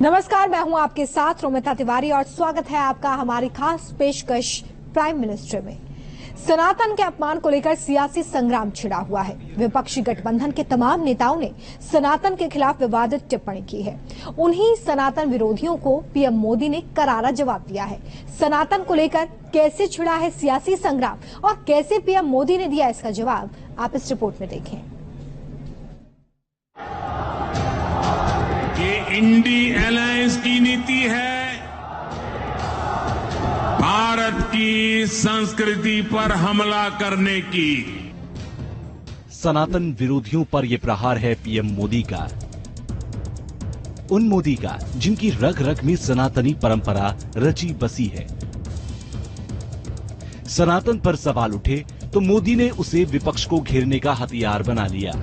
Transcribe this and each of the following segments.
नमस्कार, मैं हूं आपके साथ रोमिता तिवारी और स्वागत है आपका हमारी खास पेशकश प्राइम मिनिस्टर में। सनातन के अपमान को लेकर सियासी संग्राम छिड़ा हुआ है। विपक्षी गठबंधन के तमाम नेताओं ने सनातन के खिलाफ विवादित टिप्पणी की है। उन्हीं सनातन विरोधियों को पीएम मोदी ने करारा जवाब दिया है। सनातन को लेकर कैसे छिड़ा है सियासी संग्राम और कैसे पीएम मोदी ने दिया इसका जवाब, आप इस रिपोर्ट में देखें। ये इंडी अलायंस की नीति है भारत की संस्कृति पर हमला करने की। सनातन विरोधियों पर यह प्रहार है पीएम मोदी का, उन मोदी का जिनकी रग रग में सनातनी परंपरा रची बसी है। सनातन पर सवाल उठे तो मोदी ने उसे विपक्ष को घेरने का हथियार बना लिया।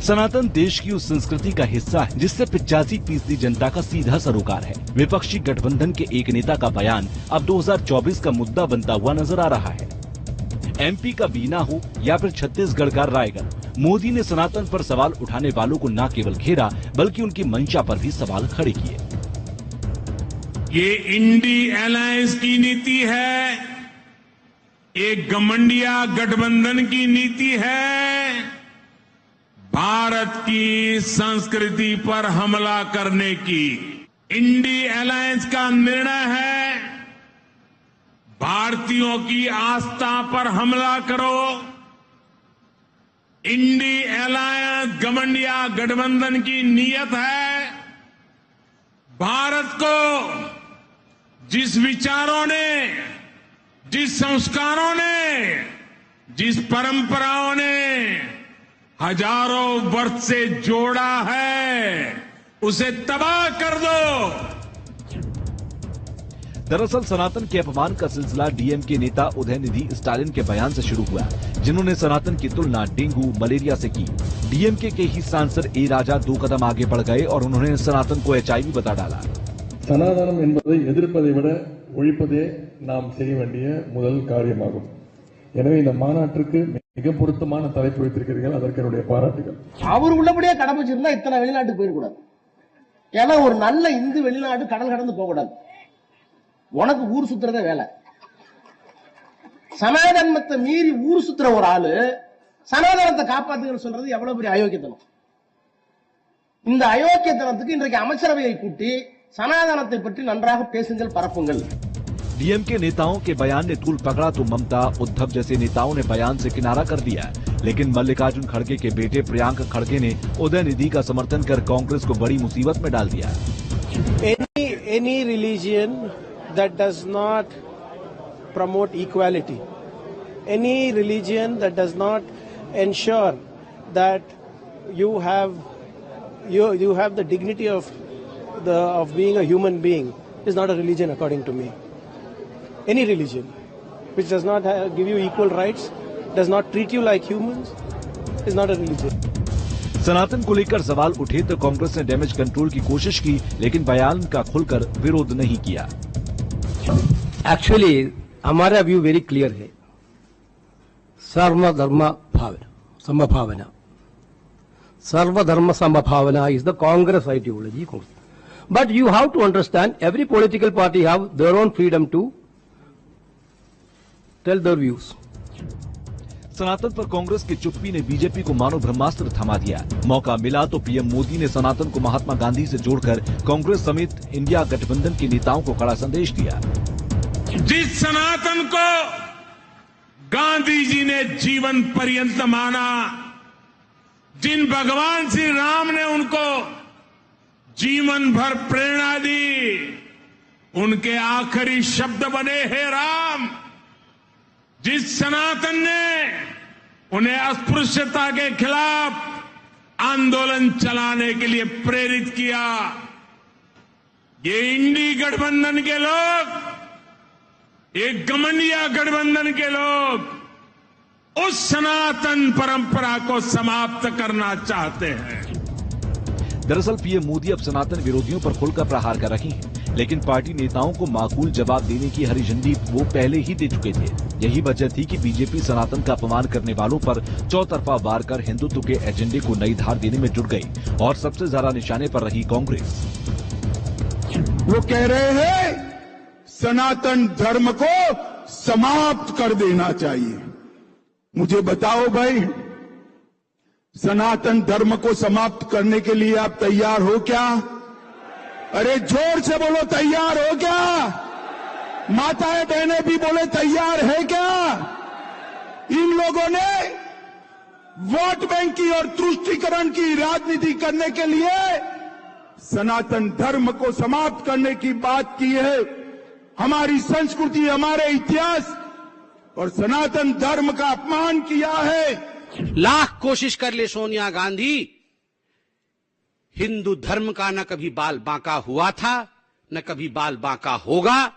सनातन देश की उस संस्कृति का हिस्सा है जिससे 85% जनता का सीधा सरोकार है। विपक्षी गठबंधन के एक नेता का बयान अब 2024 का मुद्दा बनता हुआ नजर आ रहा है। एमपी का बीना हो या फिर छत्तीसगढ़ का रायगढ़, मोदी ने सनातन पर सवाल उठाने वालों को न केवल घेरा बल्कि उनकी मंशा पर भी सवाल खड़े किए। ये इंडी अलायंस की नीति है, एक घमंडिया गठबंधन की नीति है, भारत की संस्कृति पर हमला करने की। इंडी अलायंस का निर्णय है भारतीयों की आस्था पर हमला करो। इंडी अलायंस घमंडिया गठबंधन की नीयत है भारत को जिस विचारों ने, जिस संस्कारों ने, जिस परंपराओं ने हजारों वर्ष से जोड़ा है, उसे तबाह कर दो। दरअसल सनातन के अपमान का सिलसिला डीएमके नेता उदयनिधि स्टालिन के बयान से शुरू हुआ, जिन्होंने सनातन की तुलना डेंगू मलेरिया से की। डीएमके के ही सांसद ए राजा 2 कदम आगे बढ़ गए और उन्होंने सनातन को एचआईवी बता डाला। சனாதனம் என்பதை எதிர்ப்பதை விட ஒழிப்பதே நாம் செய்ய வேண்டிய முதல் காரியமாகும். எனவே இந்த மாநாட்டுக்கு மிக பொருத்தமான தலைப்பு வைத்திருக்கிறீர்கள், அதற்கு என்னுடைய பாராட்டுகள். அவர் உள்ளபடியே கடமைச்சிருந்தா இத்தனை வெளிநாட்டுக்கு போயிடக்கூடாது. ஏன்னா ஒரு நல்ல இந்து வெளிநாடு கடல் கடந்து போக கூடாது. உனக்கு ஊர் சுத்துறதே வேலை. சனாதனத்தை மீறி ஊர் சுத்துற ஒரு ஆளு சனாதனத்தை காப்பாத்துன்னு சொல்றது எவ்வளவு பெரிய அயோக்கியத்தனம். இந்த அயோக்கியத்தனத்துக்கு இன்றைக்கு அமைச்சரவையை கூட்டி सनातनத்தை பற்றி நன்றாக பேசுங்கள், பரப்புங்கள்। डीएमके नेताओं के बयान ने तूल पकड़ा तो ममता, उद्धव जैसे नेताओं ने बयान से किनारा कर दिया, लेकिन मल्लिकार्जुन खड़गे के बेटे प्रियांक खड़गे ने उदयनिधि का समर्थन कर कांग्रेस को बड़ी मुसीबत में डाल दिया। Any religion that does not promote equality, any religion that does not ensure that you have the dignity of being a human being is not a religion according to me. Any religion which does not give you equal rights, does not treat you like humans, is not a religion. सनातन को लेकर सवाल उठे तो कांग्रेस ने damage control की कोशिश की, लेकिन बयान का खुलकर विरोध नहीं किया। एक्चुअली हमारा व्यू वेरी क्लियर है, सर्वधर्म समभावना, सर्वधर्म समभावना is the Congress ideology. But you have to understand, every political party have their own freedom to tell their views. सनातन पर कांग्रेस की चुप्पी ने बीजेपी को मानो ब्रह्मास्त्र थमा दिया। मौका मिला तो पीएम मोदी ने सनातन को महात्मा गांधी से जोड़कर कांग्रेस समेत इंडिया गठबंधन के नेताओं को कड़ा संदेश दिया। जिस सनातन को गांधी जी ने जीवन पर्यंत माना, जिन भगवान श्री राम ने उनको जीवन भर प्रेरणा दी, उनके आखिरी शब्द बने हे राम, जिस सनातन ने उन्हें अस्पृश्यता के खिलाफ आंदोलन चलाने के लिए प्रेरित किया, ये इंडी गठबंधन के लोग, एक घमंडिया गठबंधन के लोग उस सनातन परंपरा को समाप्त करना चाहते हैं। दरअसल पीएम मोदी अब सनातन विरोधियों पर खुलकर प्रहार कर रहे हैं। लेकिन पार्टी नेताओं को माकूल जवाब देने की हरी झंडी वो पहले ही दे चुके थे। यही वजह थी कि बीजेपी सनातन का अपमान करने वालों पर चौतरफा वार कर हिंदुत्व के एजेंडे को नई धार देने में जुट गई और सबसे ज्यादा निशाने पर रही कांग्रेस। वो कह रहे हैं सनातन धर्म को समाप्त कर देना चाहिए। मुझे बताओ भाई, सनातन धर्म को समाप्त करने के लिए आप तैयार हो क्या? अरे जोर से बोलो, तैयार हो क्या? माताएं बहनें भी बोले तैयार है क्या? इन लोगों ने वोट बैंक की और तुष्टीकरण की राजनीति करने के लिए सनातन धर्म को समाप्त करने की बात की है। हमारी संस्कृति, हमारे इतिहास और सनातन धर्म का अपमान किया है। लाख कोशिश कर ले सोनिया गांधी, हिंदू धर्म का न कभी बाल बांका हुआ था, न कभी बाल बांका होगा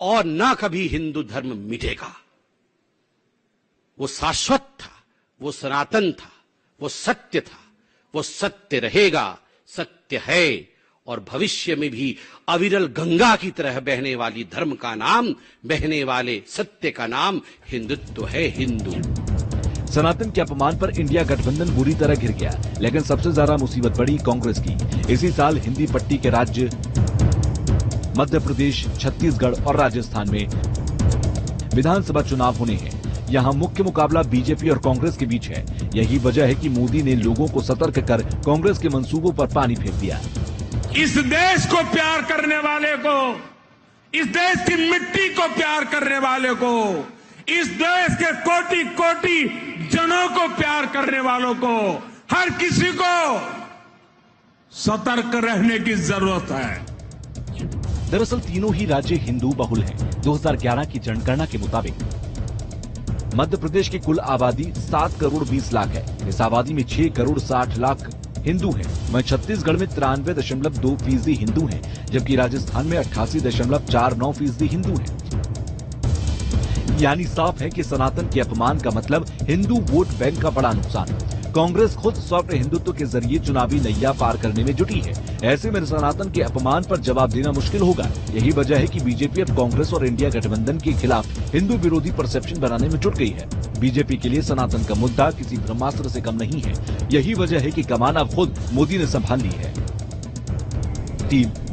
और न कभी हिंदू धर्म मिटेगा। वो शाश्वत था, वो सनातन था, वो सत्य था, वो सत्य रहेगा, सत्य है और भविष्य में भी अविरल गंगा की तरह बहने वाली धर्म का नाम, बहने वाले सत्य का नाम हिंदुत्व है। हिंदू सनातन के अपमान पर इंडिया गठबंधन बुरी तरह घिर गया, लेकिन सबसे ज्यादा मुसीबत पड़ी कांग्रेस की। इसी साल हिंदी पट्टी के राज्य मध्य प्रदेश, छत्तीसगढ़ और राजस्थान में विधानसभा चुनाव होने हैं। यहाँ मुख्य मुकाबला बीजेपी और कांग्रेस के बीच है। यही वजह है कि मोदी ने लोगों को सतर्क कर कांग्रेस के मंसूबों पर पानी फेर दिया। इस देश को प्यार करने वाले को, इस देश की मिट्टी को प्यार करने वाले को, इस देश के कोटि कोटि जनों को प्यार करने वालों को, हर किसी को सतर्क रहने की जरूरत है। दरअसल तीनों ही राज्य हिंदू बहुल हैं। 2011 की जनगणना के मुताबिक मध्य प्रदेश की कुल आबादी 7 करोड़ 20 लाख है। इस आबादी में 6 करोड़ 60 लाख हिंदू हैं। वहीं छत्तीसगढ़ में 93.2% हिंदू हैं, जबकि राजस्थान में 88.49% हिंदू हैं। यानी साफ है कि सनातन के अपमान का मतलब हिंदू वोट बैंक का बड़ा नुकसान। कांग्रेस खुद सॉफ्ट हिंदुत्व के जरिए चुनावी नैया पार करने में जुटी है। ऐसे में सनातन के अपमान पर जवाब देना मुश्किल होगा। यही वजह है कि बीजेपी अब कांग्रेस और इंडिया गठबंधन के खिलाफ हिंदू विरोधी परसेप्शन बनाने में जुट गई है। बीजेपी के लिए सनातन का मुद्दा किसी ब्रह्मास्त्र से कम नहीं है। यही वजह है कि कमान अब खुद मोदी ने संभाल ली है। टीम